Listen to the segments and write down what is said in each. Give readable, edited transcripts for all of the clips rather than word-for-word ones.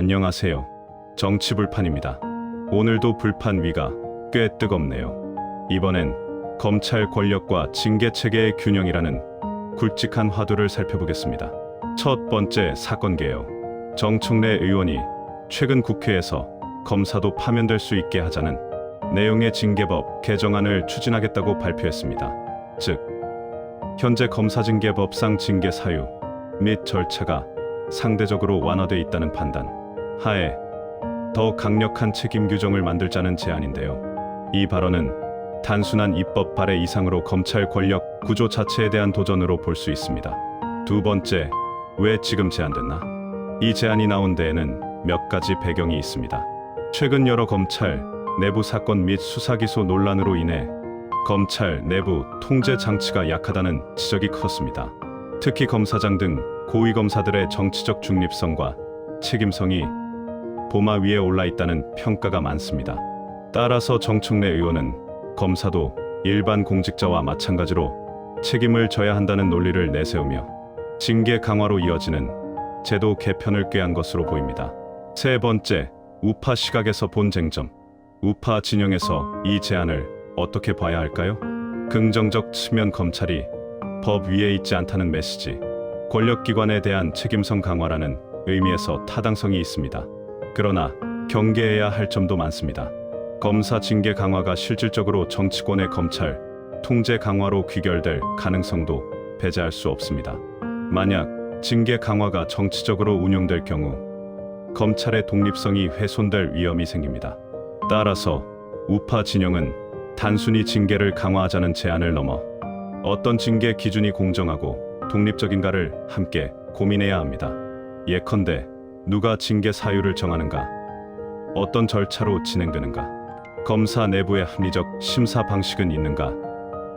안녕하세요. 정치불판입니다. 오늘도 불판 위가 꽤 뜨겁네요. 이번엔 검찰 권력과 징계체계의 균형이라는 굵직한 화두를 살펴보겠습니다. 첫 번째 사건 개요. 정청래 의원이 최근 국회에서 검사도 파면될 수 있게 하자는 내용의 징계법 개정안을 추진하겠다고 발표했습니다. 즉, 현재 검사징계법상 징계 사유 및 절차가 상대적으로 완화돼 있다는 판단 하에 더 강력한 책임 규정을 만들자는 제안인데요. 이 발언은 단순한 입법 발의 이상으로 검찰 권력 구조 자체에 대한 도전으로 볼 수 있습니다. 두 번째, 왜 지금 제안됐나? 이 제안이 나온 데에는 몇 가지 배경이 있습니다. 최근 여러 검찰 내부 사건 및 수사기소 논란으로 인해 검찰 내부 통제 장치가 약하다는 지적이 컸습니다. 특히 검사장 등 고위검사들의 정치적 중립성과 책임성이 보마 위에 올라 있다는 평가가 많습니다. 따라서 정청래 의원은 검사도 일반 공직자와 마찬가지로 책임을 져야 한다는 논리를 내세우며 징계 강화로 이어지는 제도 개편을 꾀한 것으로 보입니다. 세 번째, 우파 시각에서 본 쟁점. 우파 진영에서 이 제안을 어떻게 봐야 할까요? 긍정적 측면, 검찰이 법 위에 있지 않다는 메시지, 권력기관에 대한 책임성 강화라는 의미에서 타당성이 있습니다. 그러나 경계해야 할 점도 많습니다. 검사 징계 강화가 실질적으로 정치권의 검찰 통제 강화로 귀결될 가능성도 배제할 수 없습니다. 만약 징계 강화가 정치적으로 운용될 경우 검찰의 독립성이 훼손될 위험이 생깁니다. 따라서 우파 진영은 단순히 징계를 강화하자는 제안을 넘어 어떤 징계 기준이 공정하고 독립적인가를 함께 고민해야 합니다. 예컨대 누가 징계 사유를 정하는가? 어떤 절차로 진행되는가? 검사 내부의 합리적 심사 방식은 있는가?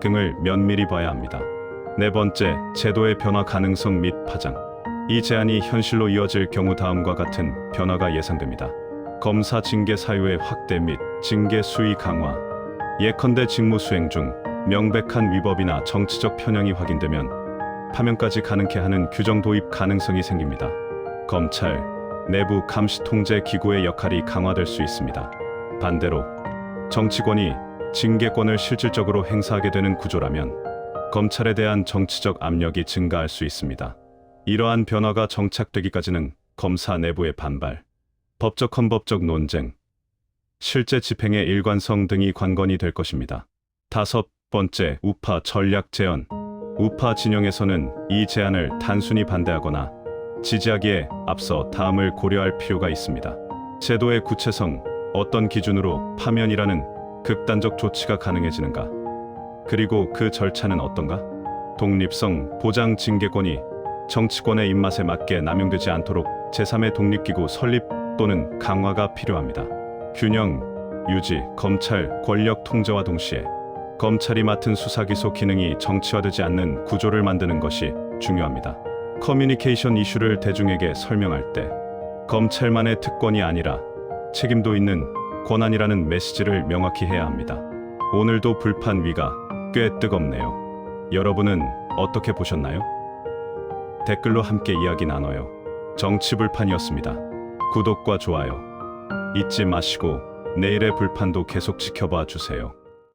등을 면밀히 봐야 합니다. 네 번째, 제도의 변화 가능성 및 파장. 이 제안이 현실로 이어질 경우 다음과 같은 변화가 예상됩니다. 검사 징계 사유의 확대 및 징계 수위 강화. 예컨대 직무 수행 중 명백한 위법이나 정치적 편향이 확인되면 파면까지 가능케 하는 규정 도입 가능성이 생깁니다. 검찰 내부 감시 통제 기구의 역할이 강화될 수 있습니다. 반대로 정치권이 징계권을 실질적으로 행사하게 되는 구조라면 검찰에 대한 정치적 압력이 증가할 수 있습니다. 이러한 변화가 정착되기까지는 검사 내부의 반발, 법적 헌법적 논쟁, 실제 집행의 일관성 등이 관건이 될 것입니다. 다섯 번째, 우파 전략 재현. 우파 진영에서는 이 제안을 단순히 반대하거나 지지하기에 앞서 다음을 고려할 필요가 있습니다. 제도의 구체성, 어떤 기준으로 파면이라는 극단적 조치가 가능해지는가? 그리고 그 절차는 어떤가? 독립성, 보장 징계권이 정치권의 입맛에 맞게 남용되지 않도록 제3의 독립기구 설립 또는 강화가 필요합니다. 균형, 유지, 검찰 권력 통제와 동시에 검찰이 맡은 수사기소 기능이 정치화되지 않는 구조를 만드는 것이 중요합니다. 커뮤니케이션 이슈를 대중에게 설명할 때 검찰만의 특권이 아니라 책임도 있는 권한이라는 메시지를 명확히 해야 합니다. 오늘도 불판 위가 꽤 뜨겁네요. 여러분은 어떻게 보셨나요? 댓글로 함께 이야기 나눠요. 정치불판이었습니다. 구독과 좋아요 잊지 마시고 내일의 불판도 계속 지켜봐 주세요.